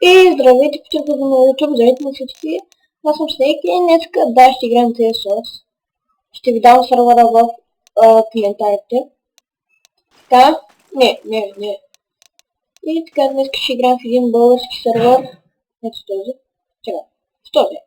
И здравейте, приятели на YouTube, здравейте на всички. Аз съм Снейк и днеска ще играем TSOS. Ще ви дам сервера в коментарите. Така, не. И така, днес ще играем в един български сервер. Ето този. Чакай, в този.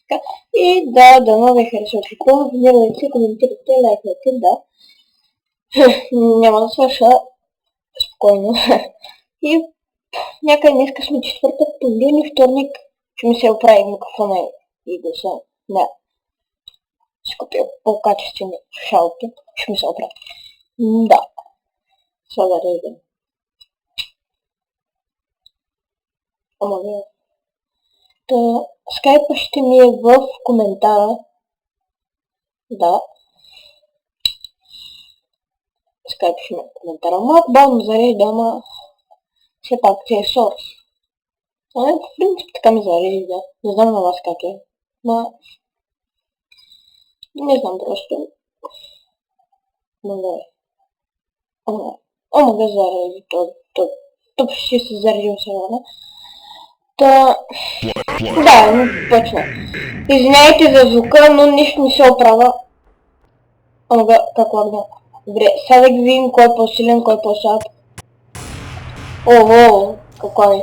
Така, и да ви харесват. Какво абонирайте, коментирайте, лайкайте, да. Няма да свърша спокойно. И някъде днеска сме четвъртък, понеделник, вторник, ще ми се оправи микрофона и гласа. Да. Ще купя по-качествени слушалки, ще ми се оправи. Да. Сега да реждам. Ама не. Та, скайпа ще ми е в коментара. Да. Скайпа ще ми е в коментара. Малко бавно зарежда, ама все пак TSOS. В принцип така ми зарежда. Не знам на вас как е. Но не знам просто. Омага зареди. То ще се заредил сега. Та... Да, почна. Извиняйте за звука, но нищо не се оправя. Омага, как лагна. Добре, сега да ги видим кой е по-силен, кой е по-слаб. Ого, какво е?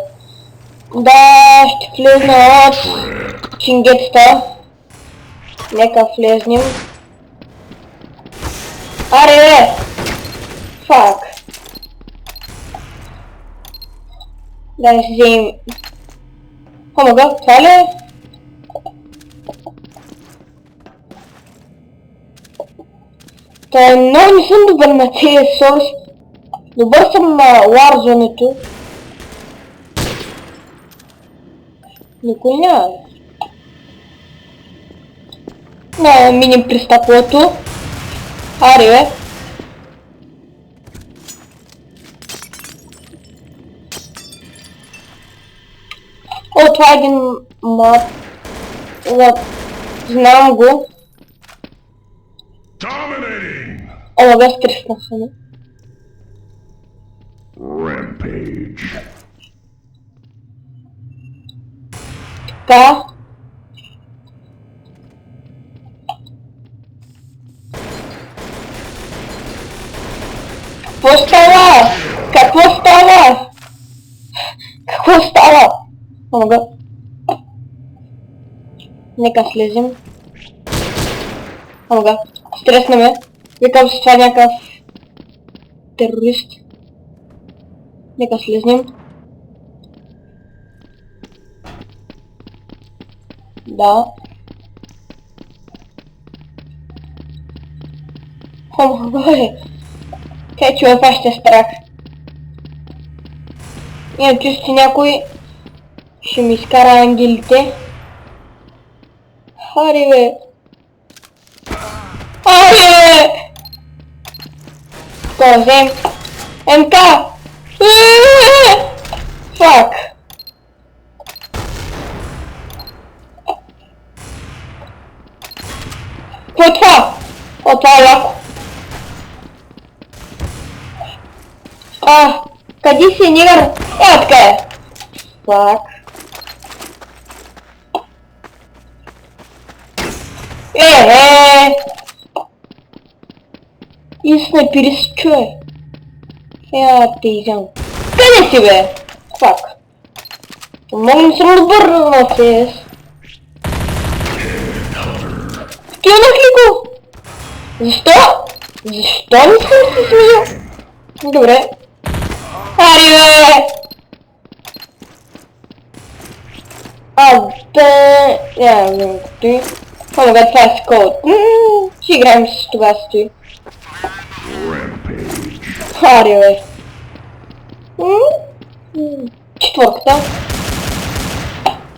Да, ще влезна от чингетата. Нека влезнем. Аре! Фак. Да си вземем. Омага, това ли е? Та, много не съм добър на TSOS. Добър съм на Warzone-то. Никой няма. Да минем през таплото. Аре, бе. О, това е един мап. Знам го. О, бе, стресна съм. Rampage. Така. Какво става? Какво става? Какво става? Омага. Нека слезем. Омага. Стресна ме. Викам се това някакъв терорист. Нека слезнем. Да. Омага. Кай чуя, това ще е страх. Имам чувство, че някой ще ми изкара ангелите. Хари, бе! Хари, бе! Какво взем? МК! Фак! Какво е това? О, това е яко. Къде си, нигър? Така е. Фак. И снайпери чуе. Те изям. Къде си, бе? Фак. Мога не съм добър на CS. Килнах ли го? Защо? Защо не съм се смеял? Добре. Ари, бе! Няма да го стои. Омага, това е сколът. Ще играем с това стои. Ари, бе. Четвърката.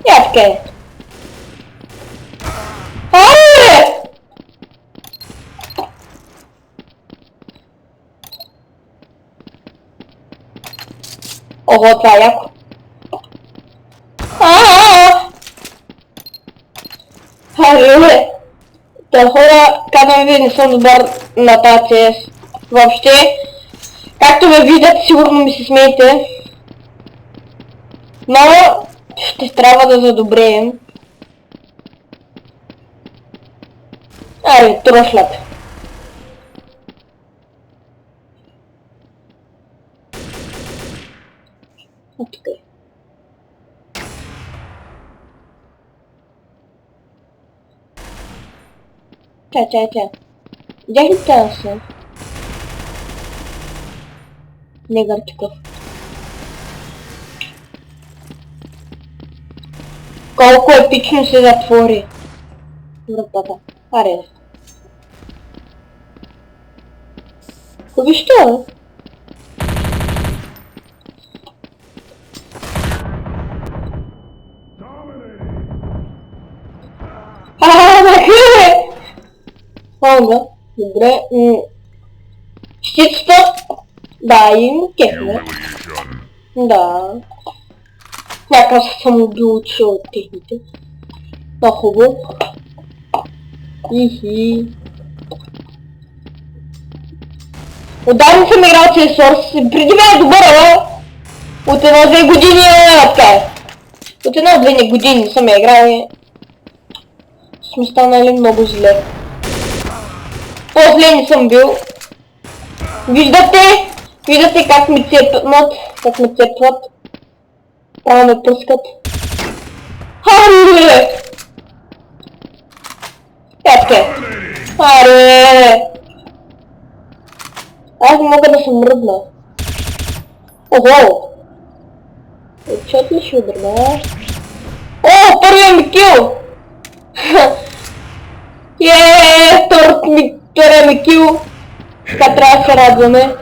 Така е. Ари, бе! Ого, това е яко. Аре, бе! Та хора, казвам ви, не съм добър на тази CS. Въобще, както ме видят, сигурно ми се смеете. Но ще трябва да задобреем. Аре, трошляп. Окей. Чай. Видях ли тази се? Негър такъв. Колко епично се затвори вратата. Аре. Виж това? Нахиле! Ага, добре. Щитата, да, им кефне. Да. Някак съм бил учил от техните. Много хубаво. Ихи. Отдавна съм играл CS Source. Преди мен е добър, а? От 1-2 години е така. От 1-2 години съм играл и сме станали много зле. По-зле не съм бил. Виждате как ми цепват. Право ме пускат. Аре! Как? Аре! Аз не мога да се мръдна. Ого! Чот ли ще удрна? О, първият ми кил! Втория ми кил! Така трябва да се радваме.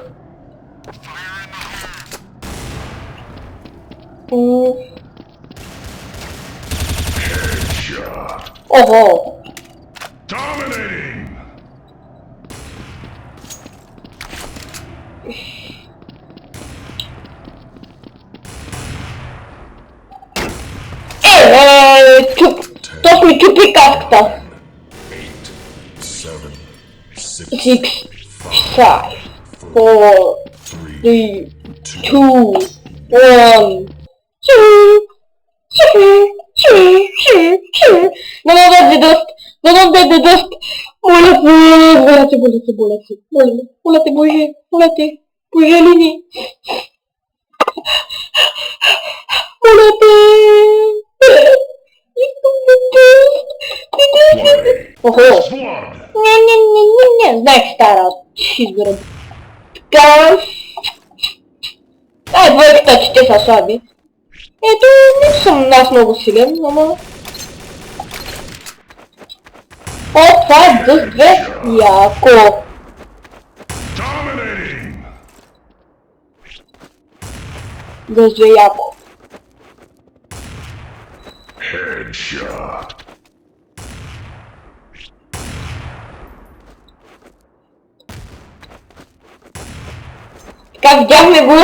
Ого! Тос ми чупи каската. 6, 5, 4, 3, 2, 1. Don't get the dust. Моля те, Боже лини. Моля те. Охо. Не, знаех стара. Ще избера. Така. Двойката, че те са слаби. Ето, не съм аз много силен, ама... О, това е Dust 2. Яко. Dust 2 яко. Headshot. Така, видяхме го.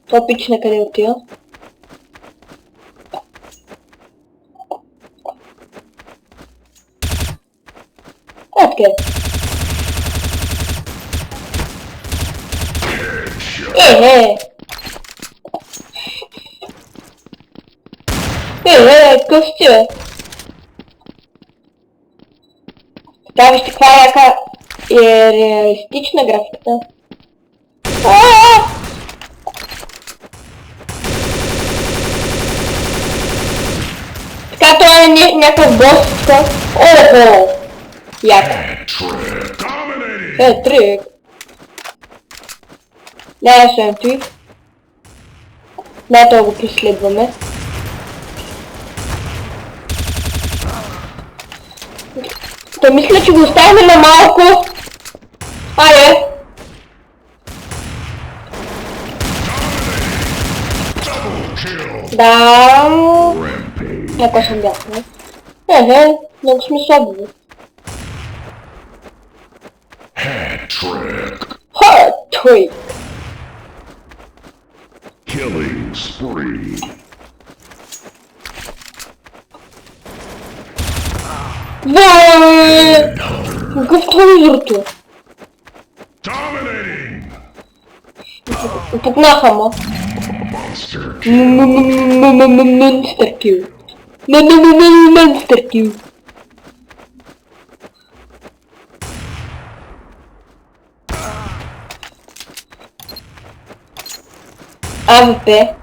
Това пич на къде отива. Откъде? Късти, бе. Така, вижте каква яка е реалистична графиката. Така, това е някакъв бос, така. Охо! Яко. Трик. Да, ще ти. Да, това го преследваме. То мисля, че го оставяме на малко. Айде. Да. Яко съм бяхме. Много сме слаби. Hat-trick. Killing spree. Какъв телевизор? Пукнаха ма. Monster kill. Monster kill. Monster kill. AWP.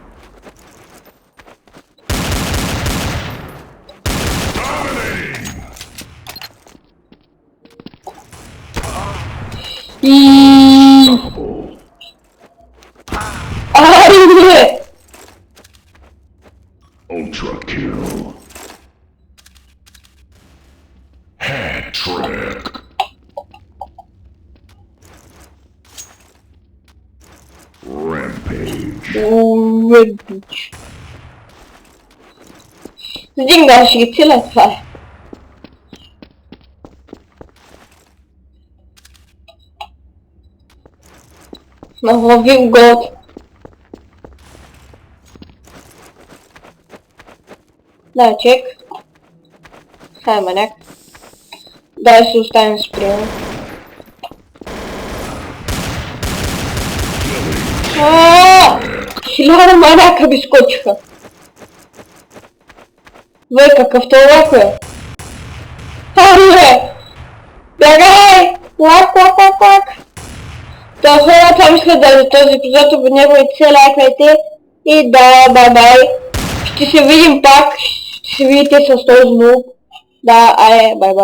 Double. Ay! Ultra kill. Hat trick. Rampage. Rampage. Zdzięgła się, tyle trwa. No, łowił go. Daciek. Hemenek. Dalej zostałem z prym. Хиляда маляка без котика. Вы как автолакы. Бегай! Лак. То хора там следа за този епизод, абонирайте се, лайкайте и да, бай. Ще се видим пак, ще се видите с този нуб. Да, бай.